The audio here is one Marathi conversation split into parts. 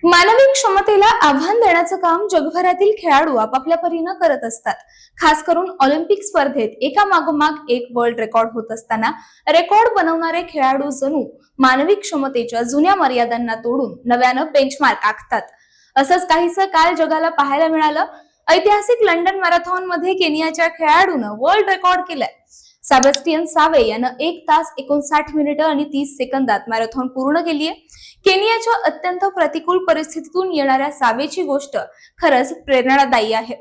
मानवी क्षमतेला आव्हान देण्याचं काम जगभरातील खेळाडू आपापल्या परीने करत असतात। खास करून ऑलिम्पिक स्पर्धेत एका मागोमाग एक वर्ल्ड रेकॉर्ड होत असताना रेकॉर्ड बनवणारे खेळाडू जणू मानवी क्षमतेच्या जुन्या मर्यादांना तोडून नव्यानं बेंचमार्क आखतात। असंच काहीसं काल जगाला पाहायला मिळालं। ऐतिहासिक लंडन मॅरेथॉन मध्ये केनियाच्या खेळाडूनं वर्ल्ड रेकॉर्ड केलंय। सेबॅस्टियन सावे यानं 1 तास 59 मिनिटं आणि 30 सेकंदात मॅरेथॉन पूर्ण केलीये। केनियाच्या अत्यंत प्रतिकूल परिस्थितीतून येणाऱ्या सावेची गोष्ट खरंच प्रेरणादायी आहे।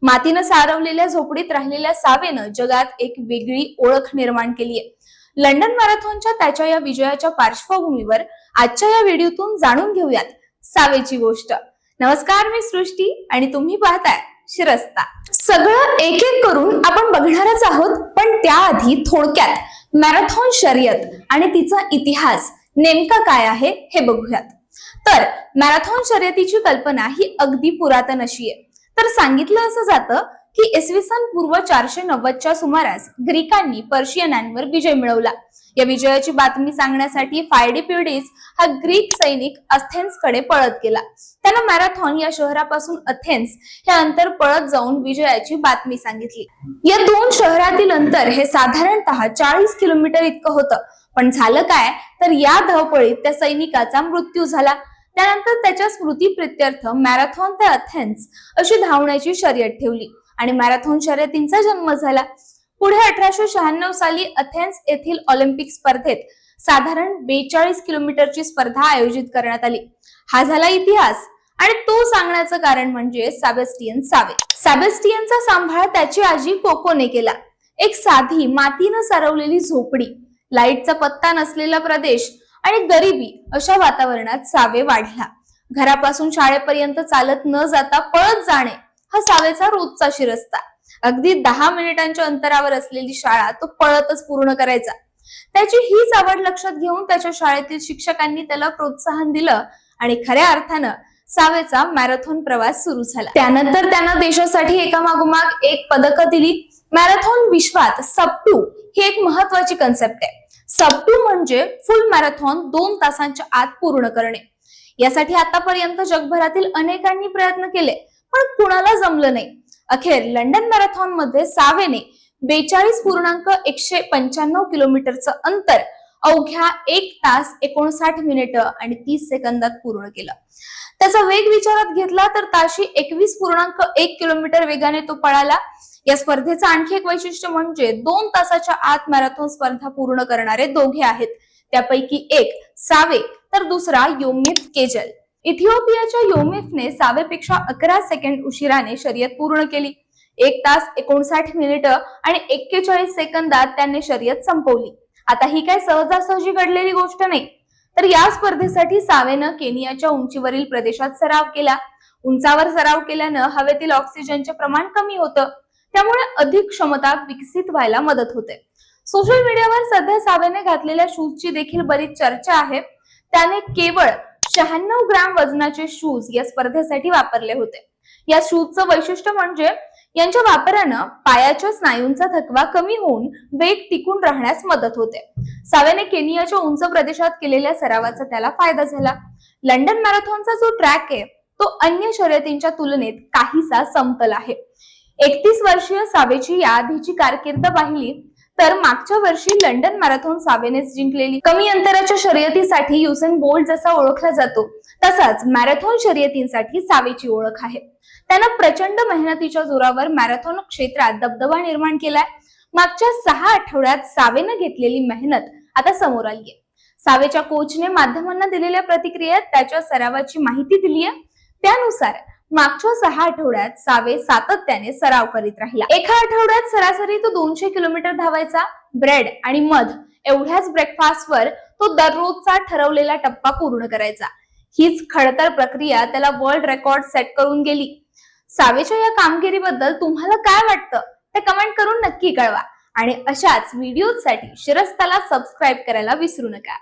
मातीनं सारवलेल्या झोपडीत राहिलेल्या सावेनं जगात एक वेगळी ओळख निर्माण केलीये। लंडन मॅरेथॉनच्या त्याच्या या विजयाच्या पार्श्वभूमीवर आजच्या या व्हिडिओतून जाणून घेऊयात सावेची गोष्ट। नमस्कार, मी सृष्टी आणि तुम्ही पाहताय शिरस्ता। सगळं एक एक करून आपण बघणारच आहोत, पण त्याआधी थोडक्यात मॅरेथॉन शर्यत आणि तिचा इतिहास नेमका काय आहे हे बघूयात। तर मॅरेथॉन शर्यतीची कल्पना ही अगदी पुरातन अशी आहे। तर सांगितलं असं जातं की इसवी सन पूर्व 490च्या सुमारास ग्रीकांनी पर्शियनांवर विजय मिळवला। या विजयाची बातमी सांगण्यासाठी फायडिपिडीस हा ग्रीक सैनिक अथेन्सकडे पळत गेला। त्यानं मॅरेथॉन या शहरापासून अथेन्स हे अंतर पळत जाऊन विजयाची बातमी सांगितली। या दोन शहरातील अंतर हे साधारणतः 40 किलोमीटर इतकं होतं। पण झालं काय, तर या धावपळीत त्या सैनिकाचा मृत्यू झाला। त्यानंतर त्याच्या स्मृतीप्रित्यर्थ मॅरेथॉन ते अथेन्स अशी धावण्याची शर्यत ठेवली आणि मॅरेथॉन शर्यतींचा जन्म झाला। पुढे 1896 साली अथेन्स येथील ऑलिम्पिक स्पर्धेत साधारण 42 किलोमीटरची स्पर्धा आयोजित करण्यात आली। हा झाला इतिहास आणि तो सांगण्याचं कारण म्हणजे सेबॅस्टियन सावे। सेबॅस्टियनचा सांभाळ त्याची आजी कोकोने केला। एक साधी मातीनं सारवलेली झोपडी, लाईटचा पत्ता नसलेला प्रदेश आणि गरिबी अशा वातावरणात सावे वाढला। घरापासून शाळेपर्यंत चालत न जाता पळत जाणे हा सावेचा रोजचा शिरस्ता। अगदी 10 मिनिटांच्या अंतरावर असलेली शाळा तो पळतच पूर्ण करायचा। त्याची हीच आवड लक्षात घेऊन त्याच्या शाळेतील शिक्षकांनी त्याला प्रोत्साहन दिलं आणि खऱ्या अर्थानं सावेचा मॅरेथॉन प्रवास सुरू झाला। त्यानंतर त्यानं देशासाठी एकामागोमाग एक पदकं दिली। मॅरेथॉन विश्वात सब-2 ही एक महत्वाची कन्सेप्ट आहे। सब-2 म्हणजे फुल मॅरेथॉन 2 तासांच्या आत पूर्ण करणे। यासाठी आतापर्यंत जगभरातील अनेकांनी प्रयत्न केले, पण कुणाला जमलं नाही। अखेर लंडन मॅरेथॉन मध्ये सावेने 42.195 किलोमीटरचं अंतर अवघ्या 1 तास 59 मिनिटं आणि 30 सेकंदात पूर्ण केलं। त्याचा वेग विचारात घेतला तर ताशी 21.1 किलोमीटर वेगाने तो पळाला। या स्पर्धेचं आणखी एक वैशिष्ट्य म्हणजे 2 तासाच्या आत मॅरेथॉन स्पर्धा पूर्ण करणारे दोघे आहेत। त्यापैकी एक सावे तर दुसरा योमिफ केजल। इथिओपियाच्या योमिफने सावेपेक्षा 11 सेकंड उशिराने शर्यत पूर्ण केली। 1 तास 59 मिनिटं आणि 41 सेकंदात त्याने शर्यत संपवली। आता ही काय सहजासहजी घडलेली गोष्ट नाही, तर या स्पर्धेसाठी सावेनं केनियाच्या उंचीवरील प्रदेशात सराव केला। उंचावर सराव केल्यानं हवेतील ऑक्सिजनचे प्रमाण कमी होतं, त्यामुळे अधिक क्षमता विकसित व्हायला मदत होते। सोशल मीडियावर सध्या सावेने घातलेल्या शूजची देखील बरीच चर्चा आहे। त्याने केवळ 96 ग्रॅम वजनाचे शूज या स्पर्धेसाठी वापरले होते। या शूजचं वैशिष्ट्य म्हणजे यांच्या वापरानं पायाच्या स्नायूंचा थकवा कमी होऊन वेग टिकून राहण्यास मदत होते। सावेने केनियाच्या उंच प्रदेशात केलेल्या सरावाचा त्याला फायदा झाला। लंडन मॅरेथॉनचा जो ट्रॅक आहे तो अन्य शर्यतींच्या तुलनेत काहीसा समतल आहे। 31 वर्षीय सावेची याआधीची कारकीर्द पाहिली तर मागच्या वर्षी लंडन मॅरेथॉन सावेनेच जिंकलेली। कमी अंतराच्या शर्यतीसाठी युसेन बोल्ट जसा ओळखला जातो, तसाच मॅरेथॉन शर्यतींसाठी सावेची ओळख आहे। त्यानं प्रचंड मेहनतीच्या जोरावर मॅरेथॉन क्षेत्रात दबदबा निर्माण केलाय। मागच्या 6 आठवड्यात सावेनं घेतलेली मेहनत आता समोर आलीये। सावेच्या कोचने माध्यमांना दिलेल्या प्रतिक्रियेत त्याच्या सरावाची माहिती दिली आहे। त्यानुसार मागच्या 6 आठवड्यात सावे सातत्याने सराव करीत राहिला। एका आठवड्यात सरासरी तो 200 किलोमीटर धावायचा। ब्रेड आणि मध एवढ्याच ब्रेकफास्टवर तो दररोजचा ठरवलेला टप्पा पूर्ण करायचा। हीच खडतर प्रक्रिया त्याला वर्ल्ड रेकॉर्ड सेट करून गेली। सावेच्या या कामगिरीबद्दल तुम्हाला काय वाटतं ते कमेंट करून नक्की कळवा आणि अशाच व्हिडिओसाठी शिरस्ताला सबस्क्राइब करायला विसरू नका।